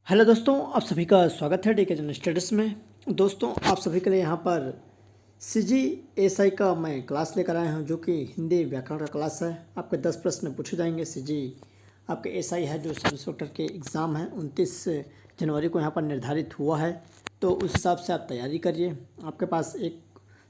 Hello दोस्तों, आप सभी का स्वागत है डीके जन स्टेटस में। दोस्तों, आप सभी के लिए यहाँ पर सीजी एसआई का मैं क्लास लेकर आया हूँ, जो कि हिंदी व्याकरण का क्लास है। आपके 10 प्रश्न पूछे जाएंगे। सीजी आपके एसआई है, जो सब इंस्पेक्टर के एग्ज़ाम है, 29 जनवरी को यहाँ पर निर्धारित हुआ है। तो उस हिसाब से आप तैयारी करिए। आपके पास एक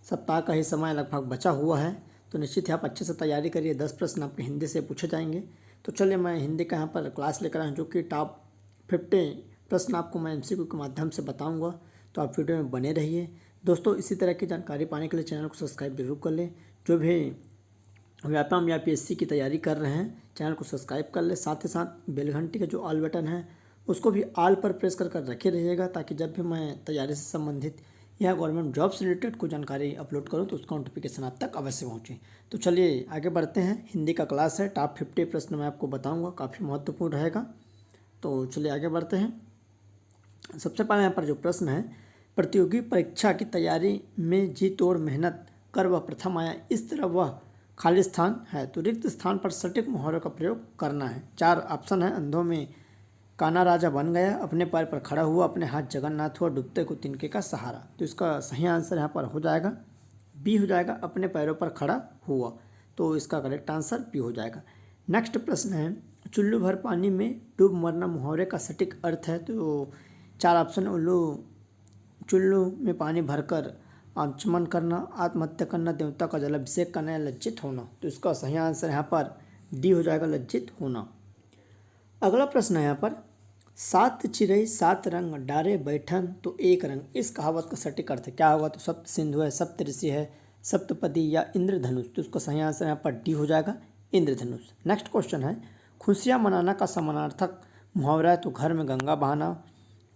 सप्ताह का ही समय लगभग बचा हुआ है, तो निश्चित ही आप अच्छे से तैयारी करिए। 10 प्रश्न आपके हिंदी से पूछे जाएंगे। तो चलिए, मैं हिंदी का यहाँ पर क्लास लेकर आया हूँ, जो कि टॉप 50 प्रश्न आपको मैं एमसीक्यू के माध्यम से बताऊंगा। तो आप वीडियो में बने रहिए। दोस्तों, इसी तरह की जानकारी पाने के लिए चैनल को सब्सक्राइब जरूर कर लें। जो भी व्यापम या पीएससी की तैयारी कर रहे हैं, चैनल को सब्सक्राइब कर ले। साथ ही साथ बेल घंटी का जो ऑल बटन है, उसको भी ऑल पर प्रेस कर रखे रहिएगा, ताकि जब भी मैं तैयारी से संबंधित या गवर्नमेंट जॉब से रिलेटेड कोई जानकारी अपलोड करूं तो उसका नोटिफिकेशन आप तक अवश्य पहुंचे। तो चलिए आगे बढ़ते हैं। हिंदी का क्लास है, टॉप 50 प्रश्न मैं आपको बताऊँगा, काफ़ी महत्वपूर्ण रहेगा। तो चलिए आगे बढ़ते हैं। सबसे पहले यहाँ पर जो प्रश्न है, प्रतियोगी परीक्षा की तैयारी में जी तोड़ मेहनत कर वह प्रथम आया, इस तरह वह खाली स्थान है, तो रिक्त स्थान पर सटीक मुहावरे का प्रयोग करना है। 4 ऑप्शन है। अंधों में काना राजा बन गया, अपने पैर पर खड़ा हुआ, अपने हाथ जगन्नाथ हुआ, डूबते को तिनके का सहारा। तो इसका सही आंसर यहाँ पर हो जाएगा बी हो जाएगा, अपने पैरों पर खड़ा हुआ। तो इसका करेक्ट आंसर बी हो जाएगा। नेक्स्ट प्रश्न है, चुल्लू भर पानी में डूब मरना मुहावरे का सटीक अर्थ है। तो 4 ऑप्शन, चुल्लू में पानी भरकर आचमन करना, आत्महत्या करना, देवता का जलाभिषेक करना या लज्जित होना। तो इसका सही आंसर यहाँ पर डी हो जाएगा, लज्जित होना। अगला प्रश्न है यहाँ पर, 7 चिरई 7 रंग डारे बैठन तो एक रंग, इस कहावत का सटीक अर्थ क्या होगा? तो सप्त सिंधु है, सप्त ऋषि है, सप्तपदी या इंद्रधनुष। तो इसका सही आंसर यहाँ पर डी हो जाएगा, इंद्रधनुष। नेक्स्ट क्वेश्चन है, खुशियाँ मनाना का समानार्थक मुहावरा है। तो घर में गंगा बहाना,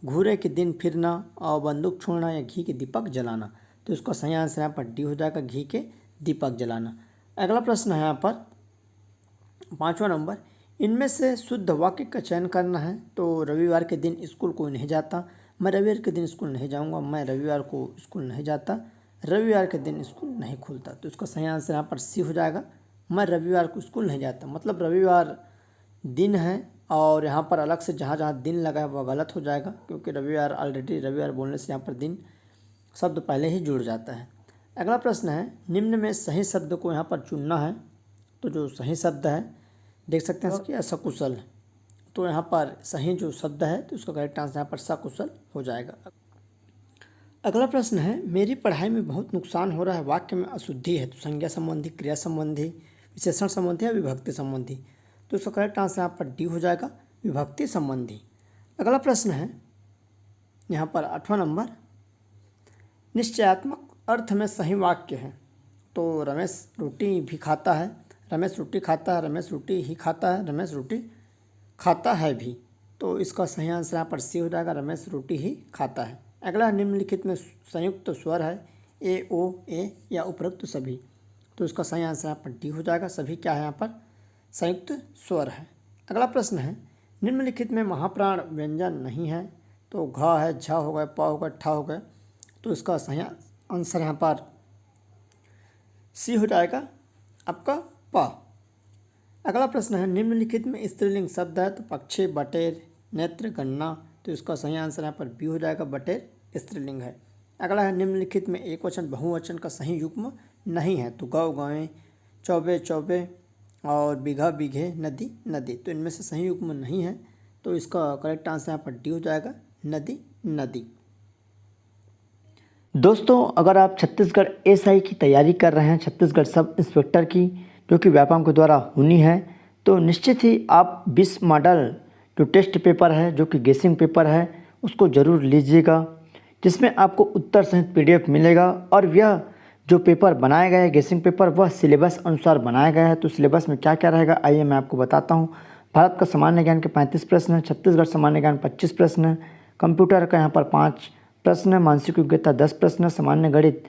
घूरे के दिन फिरना, और बंदूक छोड़ना या घी के दीपक जलाना। तो इसका सही आंसर यहाँ पर डी हो जाएगा, घी के दीपक जलाना। अगला प्रश्न है यहाँ पर 5वां नंबर, इनमें से शुद्ध वाक्य का चयन करना है। तो रविवार के दिन स्कूल कोई नहीं जाता, मैं रविवार के दिन स्कूल नहीं जाऊँगा, मैं रविवार को स्कूल नहीं जाता, रविवार के दिन स्कूल नहीं खुलता। तो इसका सही आंसर यहाँ पर सी हो जाएगा, मैं रविवार को स्कूल नहीं जाता। मतलब रविवार दिन है, और यहाँ पर अलग से जहाँ जहाँ दिन लगा है वह गलत हो जाएगा, क्योंकि रविवार ऑलरेडी रविवार बोलने से यहाँ पर दिन शब्द पहले ही जुड़ जाता है। अगला प्रश्न है, निम्न में सही शब्द को यहाँ पर चुनना है। तो जो सही शब्द है, देख सकते हैं कि सकुशल। तो यहाँ पर सही जो शब्द है, तो उसका करेक्ट आंसर यहाँ पर सकुशल हो जाएगा। अगला प्रश्न है, मेरी पढ़ाई में बहुत नुकसान हो रहा है, वाक्य में अशुद्धि है। तो संज्ञा संबंधी, क्रिया संबंधी, विशेषण संबंधी या विभक्ति संबंधी। तो इसका करेक्ट आंसर यहाँ पर डी हो जाएगा, विभक्ति संबंधी। अगला प्रश्न है यहाँ पर 8वां नंबर, निश्चयात्मक अर्थ में सही वाक्य है। तो रमेश रोटी भी खाता है, रमेश रोटी खाता है, रमेश रोटी ही खाता है, रमेश रोटी खाता है भी। तो इसका सही आंसर यहाँ पर सी हो जाएगा, रमेश रोटी ही खाता है। अगला, निम्नलिखित में संयुक्त स्वर है, ए, ओ, ए या उपरोक्त सभी। तो इसका सही आंसर यहाँ पर डी हो जाएगा, सभी क्या है यहाँ पर संयुक्त स्वर है। अगला प्रश्न है, निम्नलिखित में महाप्राण व्यंजन नहीं है। तो घ है, झ हो गए, प हो गए, ठ हो गए। तो इसका सही आंसर यहाँ पर सी हो जाएगा, आपका प। अगला प्रश्न है, निम्नलिखित में स्त्रीलिंग शब्द है। तो पक्षी, बटेर, नेत्र, गन्ना। तो इसका सही आंसर यहाँ पर बी हो जाएगा, बटेर स्त्रीलिंग है। अगला है, निम्नलिखित में एक वचन बहुवचन का सही युग्म नहीं है। तो गौ, गायें, चौबे, चौबे, और बीघा, बीघे, नदी, नदी। तो इनमें से सही युग्म नहीं है। तो इसका करेक्ट आंसर यहाँ पर डी हो जाएगा, नदी, नदी। दोस्तों, अगर आप छत्तीसगढ़ एसआई की तैयारी कर रहे हैं, छत्तीसगढ़ सब इंस्पेक्टर की, जो कि व्यापम के द्वारा होनी है, तो निश्चित ही आप 20 मॉडल जो टेस्ट पेपर है, जो कि गेसिंग पेपर है, उसको ज़रूर लीजिएगा, जिसमें आपको उत्तर सहित PDF मिलेगा। और यह जो पेपर बनाया गया है, गेसिंग पेपर, वह सिलेबस अनुसार बनाया गया है। तो सिलेबस में क्या क्या रहेगा, आइए मैं आपको बताता हूँ। भारत का सामान्य ज्ञान के 35 प्रश्न है, छत्तीसगढ़ सामान्य ज्ञान 25 प्रश्न है, कंप्यूटर का यहाँ पर 5 प्रश्न है, मानसिक योग्यता 10 प्रश्न है, सामान्य गणित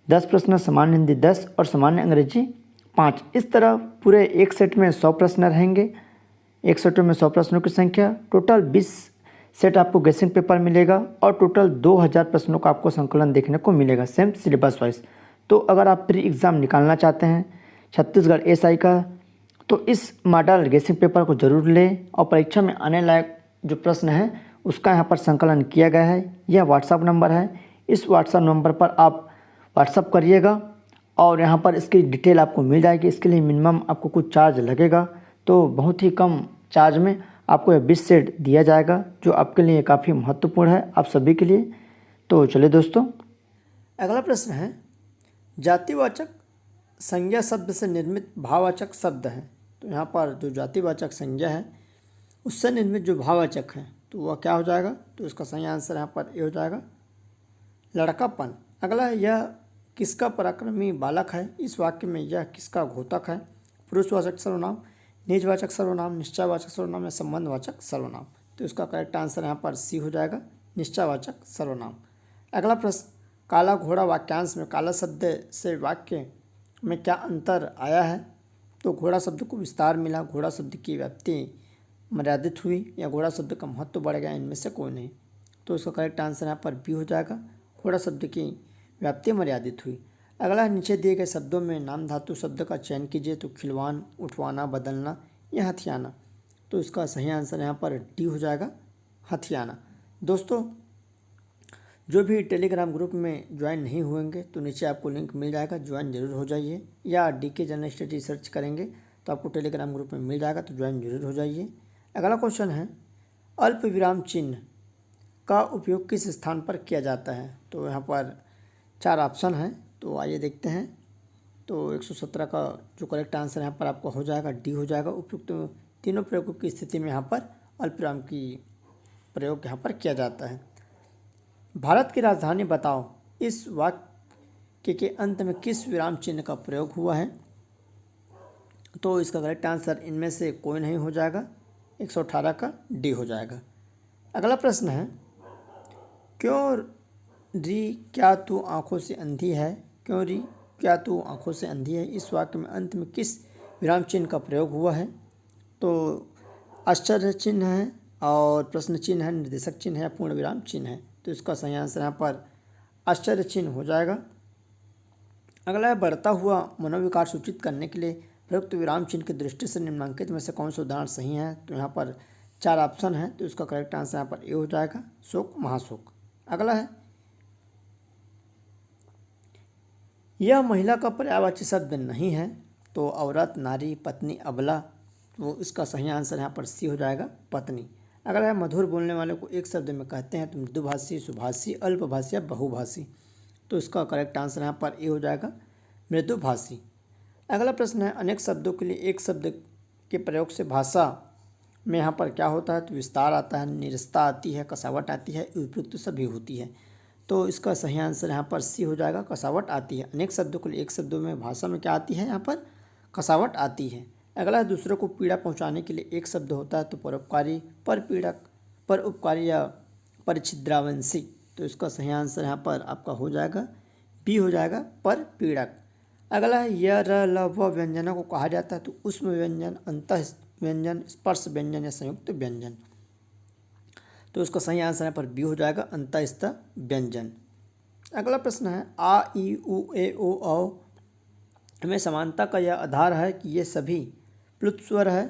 10 प्रश्न, सामान्य हिंदी 10 और सामान्य अंग्रेजी 5। इस तरह पूरे एक सेट में 100 प्रश्न रहेंगे। एक सेट में 100 प्रश्नों की संख्या, टोटल 20 सेट आपको गेसिंग पेपर मिलेगा, और टोटल 2000 प्रश्नों का आपको संकलन देखने को मिलेगा, सेम सिलेबस वाइज। तो अगर आप प्री एग्ज़ाम निकालना चाहते हैं छत्तीसगढ़ एसआई का, तो इस मॉडल गेसिंग पेपर को ज़रूर लें, और परीक्षा में आने लायक जो प्रश्न हैं उसका यहाँ पर संकलन किया गया है। यह व्हाट्सअप नंबर है। इस व्हाट्सअप नंबर पर आप व्हाट्सअप करिएगा और यहाँ पर इसकी डिटेल आपको मिल जाएगी। इसके लिए मिनिमम आपको कुछ चार्ज लगेगा, तो बहुत ही कम चार्ज में आपको यह 20 सेट दिया जाएगा, जो आपके लिए काफ़ी महत्वपूर्ण है, आप सभी के लिए। तो चलिए दोस्तों, अगला प्रश्न है, जातिवाचक संज्ञा शब्द से निर्मित भाववाचक शब्द है। तो यहाँ पर जो जातिवाचक संज्ञा है उससे निर्मित जो भाववाचक है तो वह क्या हो जाएगा? तो इसका सही आंसर यहाँ पर ये हो जाएगा, लड़कापन। अगला है, यह किसका पराक्रमी बालक है? इस वाक्य में यह किसका घोतक है? पुरुषवाचक सर्वनाम, निजवाचक सर्वनाम, निश्चयवाचक सर्वनाम या संबंधवाचक सर्वनाम। तो इसका करेक्ट आंसर यहाँ पर सी हो जाएगा, निश्चयवाचक सर्वनाम। अगला प्रश्न, काला घोड़ा वाक्यांश में काला शब्द से वाक्य में क्या अंतर आया है? तो घोड़ा शब्द को विस्तार मिला, घोड़ा शब्द की व्याप्ति मर्यादित हुई या घोड़ा शब्द का महत्व बढ़ गया, इनमें से कोई नहीं। तो इसका करेक्ट आंसर यहाँ पर बी हो जाएगा, घोड़ा शब्द की व्याप्ति मर्यादित हुई। अगला, नीचे दिए गए शब्दों में नाम धातु शब्द का चयन कीजिए। तो खिलवान, उठवाना, बदलना या हथियाना। तो इसका सही आंसर यहाँ पर डी हो जाएगा, हथियाना। दोस्तों, जो भी टेलीग्राम ग्रुप में ज्वाइन नहीं हुएंगे तो नीचे आपको लिंक मिल जाएगा, ज्वाइन जरूर हो जाइए, या DK जनरल स्टडी सर्च करेंगे तो आपको टेलीग्राम ग्रुप में मिल जाएगा, तो ज्वाइन जरूर हो जाइए। अगला क्वेश्चन है, अल्प विराम चिन्ह का उपयोग किस स्थान पर किया जाता है? तो यहाँ पर 4 ऑप्शन हैं, तो आइए देखते हैं। तो 117 का जो करेक्ट आंसर यहाँ पर आपका हो जाएगा, डी हो जाएगा। उपयुक्त तीनों प्रयोगों की स्थिति में यहाँ पर अल्प विराम की प्रयोग यहाँ पर किया जाता है। भारत की राजधानी बताओ, इस वाक्य के अंत में किस विराम चिन्ह का प्रयोग हुआ है? तो इसका करेक्ट आंसर इनमें से कोई नहीं हो जाएगा, 118 का डी हो जाएगा। अगला प्रश्न है, क्यों री क्या तू आंखों से अंधी है? क्यों री क्या तू आंखों से अंधी है? इस वाक्य में अंत में किस विराम चिन्ह का प्रयोग हुआ है? तो आश्चर्य चिन्ह है और प्रश्न चिन्ह है, निर्देशक चिन्ह है या पूर्ण विराम चिन्ह है? तो इसका सही आंसर यहाँ पर आश्चर्य चिन्ह हो जाएगा। अगला है, बढ़ता हुआ मनोविकार सूचित करने के लिए प्रयुक्त विराम चिन्ह की दृष्टि से निम्नलिखित में से कौन सा उदाहरण सही है? तो यहाँ पर 4 ऑप्शन है, तो इसका करेक्ट आंसर यहाँ पर ए हो जाएगा, शोक, महाशोक। अगला है, यह महिला का पर्यायवाची शब्द नहीं है। तो औरत, नारी, पत्नी, अबला। तो इसका सही आंसर यहाँ पर सी हो जाएगा, पत्नी। अगला है, मधुर बोलने वाले को एक शब्द में कहते हैं तो मृदुभाषी, सुभाषी, अल्पभाषी या बहुभाषी। तो इसका करेक्ट आंसर यहाँ पर ए हो जाएगा, मृदुभाषी। अगला प्रश्न है, अनेक शब्दों के लिए एक शब्द के प्रयोग से भाषा में यहाँ पर क्या होता है? तो विस्तार आता है, निरस्ता आती है, कसावट आती है, उपयुक्त सभी होती है। तो इसका सही आंसर यहाँ पर सी हो जाएगा, कसावट आती है। अनेक शब्दों के लिए एक शब्दों में भाषा में क्या आती है? यहाँ पर कसावट आती है। अगला है, दूसरों को पीड़ा पहुँचाने के लिए एक शब्द होता है तो परोपकारी, परपीड़क, पर उपकारी या परिछिद्रावंशी। तो इसका सही आंसर यहाँ पर आपका हो जाएगा, बी हो जाएगा, परपीड़क। अगला है, य, र, ल, व व्यंजनों को कहा जाता है तो ऊष्म व्यंजन, अंतः व्यंजन, स्पर्श व्यंजन या संयुक्त व्यंजन। तो इसका सही आंसर यहाँ पर बी हो जाएगा, अंतःस्थ व्यंजन। अगला प्रश्न है, आ, ई, उ, ए, ओ, औ में समानता का यह आधार है कि ये सभी प्लुत स्वर है,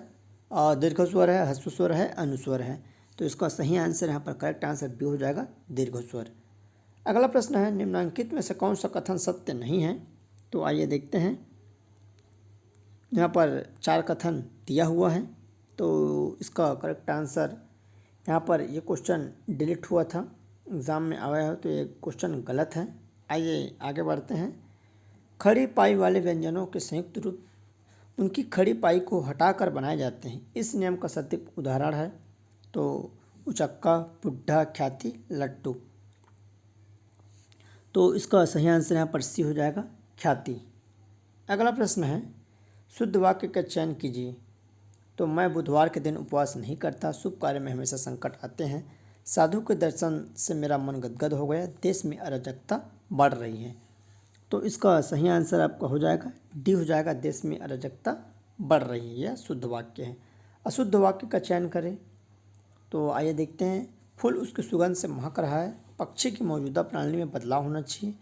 दीर्घ स्वर है, ह्रस्व स्वर है, अनुस्वर है। तो इसका सही आंसर यहाँ पर करेक्ट आंसर बी हो जाएगा, दीर्घ स्वर। अगला प्रश्न है, निम्नलिखित में से कौन सा कथन सत्य नहीं है? तो आइए देखते हैं। यहाँ पर 4 कथन दिया हुआ है, तो इसका करेक्ट आंसर यहाँ पर ये क्वेश्चन डिलीट हुआ था, एग्ज़ाम में आया है तो ये क्वेश्चन गलत है। आइए आगे बढ़ते हैं। खड़ी पाई वाले व्यंजनों के संयुक्त रूप उनकी खड़ी पाई को हटाकर बनाए जाते हैं। इस नियम का सटीक उदाहरण है तो उचक्का, पुड्ढा, ख्याति, लट्टू। तो इसका सही आंसर यहाँ पर सी हो जाएगा, ख्याति। अगला प्रश्न है, शुद्ध वाक्य का चयन कीजिए। तो मैं बुधवार के दिन उपवास नहीं करता, शुभ कार्य में हमेशा संकट आते हैं, साधु के दर्शन से मेरा मन गदगद हो गया, देश में अराजकता बढ़ रही है। तो इसका सही आंसर आपका हो जाएगा, डी हो जाएगा, देश में अराजकता बढ़ रही है, यह शुद्ध वाक्य है। अशुद्ध वाक्य का चयन करें तो आइए देखते हैं। फूल उसकी सुगंध से महक रहा है, पक्षी की मौजूदा प्रणाली में बदलाव होना चाहिए,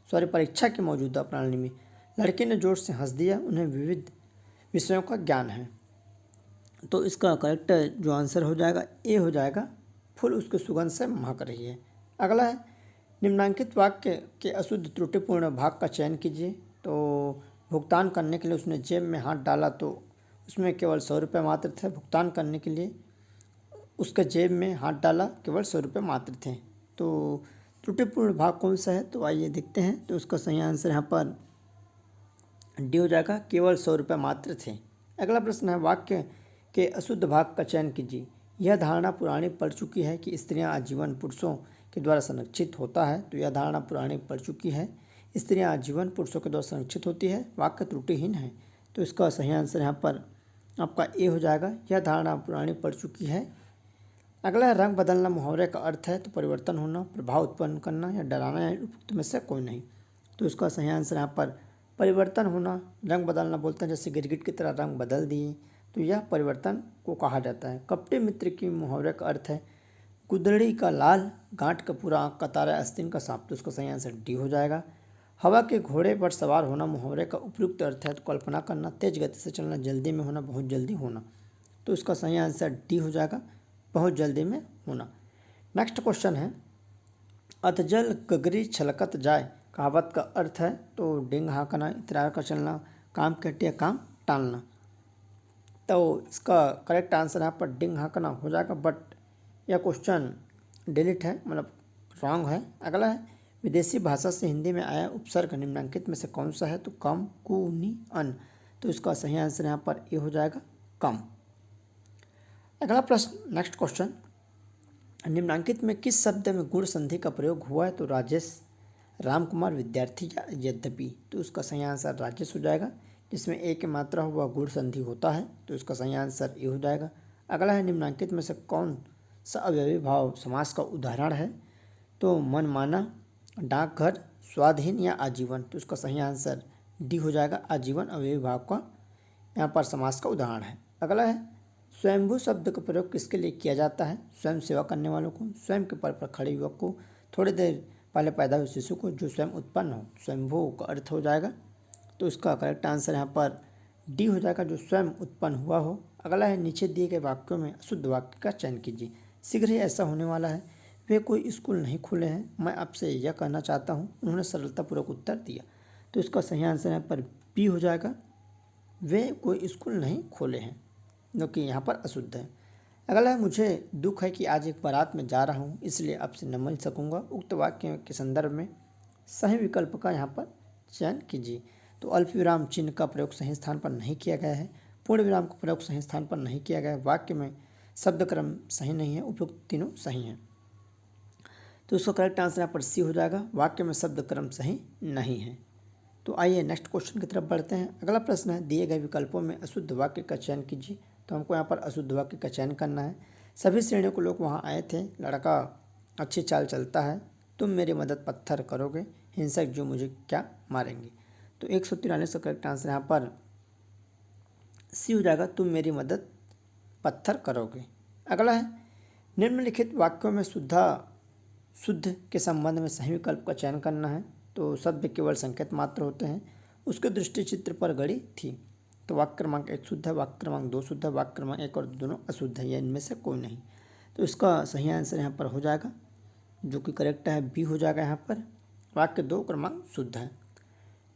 परीक्षा की मौजूदा प्रणाली में, लड़के ने जोर से हंस दिया, उन्हें विविध विषयों का ज्ञान है। तो इसका करेक्ट जो आंसर हो जाएगा ए हो जाएगा, फूल उसके सुगंध से महक रही है। अगला है निम्नलिखित वाक्य के अशुद्ध त्रुटिपूर्ण भाग का चयन कीजिए। तो भुगतान करने के लिए उसने जेब में हाथ डाला तो उसमें केवल 100 रुपये मात्र थे। भुगतान करने के लिए उसके जेब में हाथ डाला, केवल 100 रुपये मात्र थे। तो त्रुटिपूर्ण भाग कौन सा है? तो आइए देखते हैं। तो उसका सही आंसर यहाँ पर डी हो जाएगा, केवल 100 रुपये मात्र थे। अगला प्रश्न है वाक्य के अशुद्ध भाग का चयन कीजिए। यह धारणा पुरानी पड़ चुकी है कि स्त्रियां आजीवन पुरुषों के द्वारा संरक्षित होता है। तो यह धारणा पुरानी पड़ चुकी है, स्त्रियां आजीवन पुरुषों के द्वारा संरक्षित होती है। वाक्य त्रुटिहीन है। तो इसका सही आंसर यहाँ पर आपका ए हो जाएगा, यह धारणा पुरानी पड़ चुकी है। अगला रंग बदलना मुहावरे का अर्थ है। तो परिवर्तन होना, प्रभाव उत्पन्न करना या डराना या उपयुक्त में से कोई नहीं। तो इसका सही आंसर यहाँ पर परिवर्तन होना। रंग बदलना बोलते हैं जैसे गिरगिट की तरह रंग बदल दिए, तो यह परिवर्तन को कहा जाता है। कपटे मित्र की मुहावरे का अर्थ है गुदड़ी का लाल, गांठ का पूरा आँख का तारा, आस्तीन का सांप। तो उसका सही आंसर डी हो जाएगा। हवा के घोड़े पर सवार होना मुहावरे का उपयुक्त अर्थ है। तो कल्पना करना, तेज गति से चलना, जल्दी में होना, बहुत जल्दी होना। तो इसका सही आंसर डी हो जाएगा, बहुत जल्दी में होना। नेक्स्ट क्वेश्चन है अधजल गगरी छलकत जाए कहावत का अर्थ है। तो डिंग हाँकना, इतरार कर चलना, काम कटिया काम टालना। तो इसका करेक्ट आंसर यहाँ पर डिंग हाँकना हो जाएगा, बट यह क्वेश्चन डिलीट है, मतलब रॉन्ग है। अगला है विदेशी भाषा से हिंदी में आया उपसर्ग निम्नलिखित में से कौन सा है? तो कम, कु, नि, अन। तो इसका सही आंसर यहाँ पर ए हो जाएगा, कम। अगला प्रश्न, नेक्स्ट क्वेश्चन, निम्नलिखित में किस शब्द में गुण संधि का प्रयोग हुआ है? तो राजेश, रामकुमार, विद्यार्थी या यद्यपि। तो उसका सही आंसर राजेश हो जाएगा, जिसमें ए की मात्रा हुआ गुण संधि होता है। तो इसका सही आंसर ए हो जाएगा। अगला है निम्नलिखित में से कौन सा अवयवी भाव समास का उदाहरण है? तो मनमाना, डाकघर, स्वाधीन या आजीवन। तो इसका सही आंसर डी हो जाएगा, आजीवन अवयवी भाव का यहाँ पर समास का उदाहरण है। अगला है स्वयंभू शब्द का प्रयोग किसके लिए किया जाता है? स्वयं सेवा करने वालों को, स्वयं के पैर पर खड़े युवक को, थोड़ी देर पहले पैदा हुए शिशु को, जो स्वयं उत्पन्न हो। स्वयंभू का अर्थ हो जाएगा। तो इसका करेक्ट आंसर यहाँ पर डी हो जाएगा, जो स्वयं उत्पन्न हुआ हो। अगला है नीचे दिए गए वाक्यों में अशुद्ध वाक्य का चयन कीजिए। शीघ्र ही ऐसा होने वाला है, वे कोई स्कूल नहीं खोले हैं, मैं आपसे यह कहना चाहता हूँ। उन्होंने सरलतापूर्वक उत्तर दिया। तो इसका सही आंसर यहाँ पर बी हो जाएगा, वे कोई स्कूल नहीं खोले हैं, जो कि यहाँ पर अशुद्ध है। अगला है मुझे दुख है कि आज एक बारात में जा रहा हूँ, इसलिए आपसे न मिल सकूँगा। उक्त वाक्य के संदर्भ में सही विकल्प का यहाँ पर चयन कीजिए। तो अल्प विराम चिन्ह का प्रयोग सही स्थान पर नहीं किया गया है, पूर्ण विराम का प्रयोग सही स्थान पर नहीं किया गया है, वाक्य में शब्द क्रम सही नहीं है, उपयुक्त तीनों सही हैं। तो उसका करेक्ट आंसर यहाँ पर सी हो जाएगा, वाक्य में शब्द क्रम सही नहीं है। तो आइए नेक्स्ट क्वेश्चन की तरफ बढ़ते हैं। अगला प्रश्न है दिए गए विकल्पों में अशुद्ध वाक्य का चयन कीजिए। तो हमको यहाँ पर अशुद्ध वाक्य का चयन करना है। सभी श्रेणियों के लोग वहाँ आए थे, लड़का अच्छी चाल चलता है, तुम मेरी मदद पत्थर करोगे, हिंसक जो मुझे क्या मारेंगे। तो 143 का करेक्ट आंसर यहाँ पर सी हो जाएगा, तुम मेरी मदद पत्थर करोगे। अगला है निम्नलिखित वाक्यों में शुद्ध के संबंध में सही विकल्प का चयन करना है। तो शब्द केवल संकेत मात्र होते हैं, उसके दृष्टि चित्र पर गड़ी थी। तो वाक्य क्रमांक 1 शुद्ध है, वाक्य क्रमांक 2 शुद्ध है, वाक्य क्रमांक 1 और 2 दोनों अशुद्ध है, या इनमें से कोई नहीं। तो इसका सही आंसर यहाँ पर हो जाएगा, जो कि करेक्ट है, बी हो जाएगा। यहाँ पर वाक्य 2 क्रमांक शुद्ध है।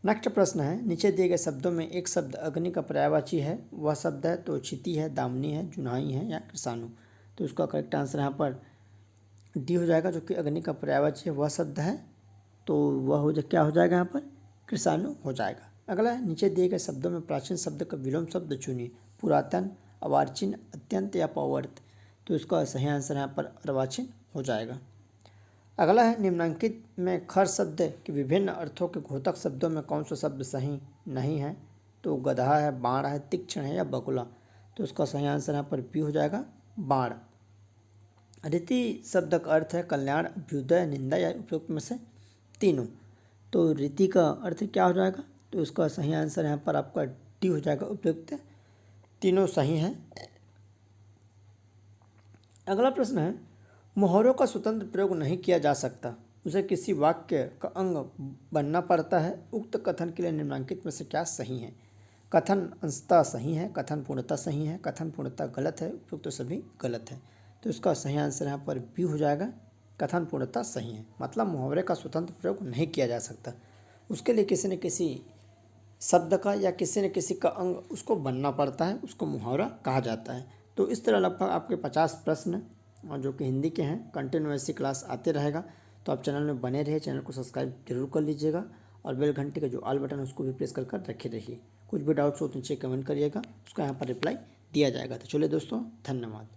नेक्स्ट प्रश्न है नीचे दिए गए शब्दों में एक शब्द अग्नि का पर्यायवाची है, वह शब्द है। तो क्षिति है, दामिनी है, जुनाई है या कृषाणु। तो इसका करेक्ट आंसर यहाँ पर डी हो जाएगा, जो कि अग्नि का पर्यायवाची है, वह शब्द है। तो वह क्या हो जाएगा यहाँ पर? कृषाणु हो जाएगा। अगला है नीचे दिए गए शब्दों में प्राचीन शब्द का विलोम शब्द चुनिए। पुरातन, अर्वाचीन, अत्यंत या पवर्त। तो इसका सही आंसर यहाँ पर अर्वाचीन हो जाएगा। अगला है निम्नलिखित में खर शब्द के विभिन्न अर्थों के घोतक शब्दों में कौन सा शब्द सही नहीं है? तो गधा है, बाण है, तीक्ष्ण है या बगुला। तो इसका सही आंसर यहाँ पर बी हो जाएगा, बाण। रीति शब्द का अर्थ है कल्याण, अभ्युदय, निंदा या उपयुक्त में से तीनों। तो रीति का अर्थ क्या हो जाएगा? तो इसका सही आंसर यहाँ पर आपका डी हो जाएगा, उपयुक्त तीनों सही हैं। अगला प्रश्न है मुहावरों का स्वतंत्र प्रयोग नहीं किया जा सकता, उसे किसी वाक्य का अंग बनना पड़ता है। उक्त कथन के लिए निम्नलिखित में से क्या सही है? कथन अंशतः सही है, कथन पूर्णतः सही है, कथन पूर्णतः गलत है, उपयुक्त तो सभी गलत है। तो इसका सही आंसर यहाँ पर बी हो जाएगा, कथन पूर्णतः सही है। मतलब मुहावरे का स्वतंत्र प्रयोग नहीं किया जा सकता, उसके लिए किसी न किसी शब्द का या किसी न किसी का अंग उसको बनना पड़ता है, उसको मुहावरा कहा जाता है। तो इस तरह लगभग आपके 50 प्रश्न और जो कि हिंदी के हैं कंटिन्यू ऐसी क्लास आते रहेगा। तो आप चैनल में बने रहिए, चैनल को सब्सक्राइब जरूर कर लीजिएगा और बेल घंटे का जो ऑल बटन है उसको भी प्रेस कर रखे रहिए। कुछ भी डाउट्स हो तो नीचे कमेंट करिएगा, उसका यहाँ पर रिप्लाई दिया जाएगा। तो चलिए दोस्तों, धन्यवाद।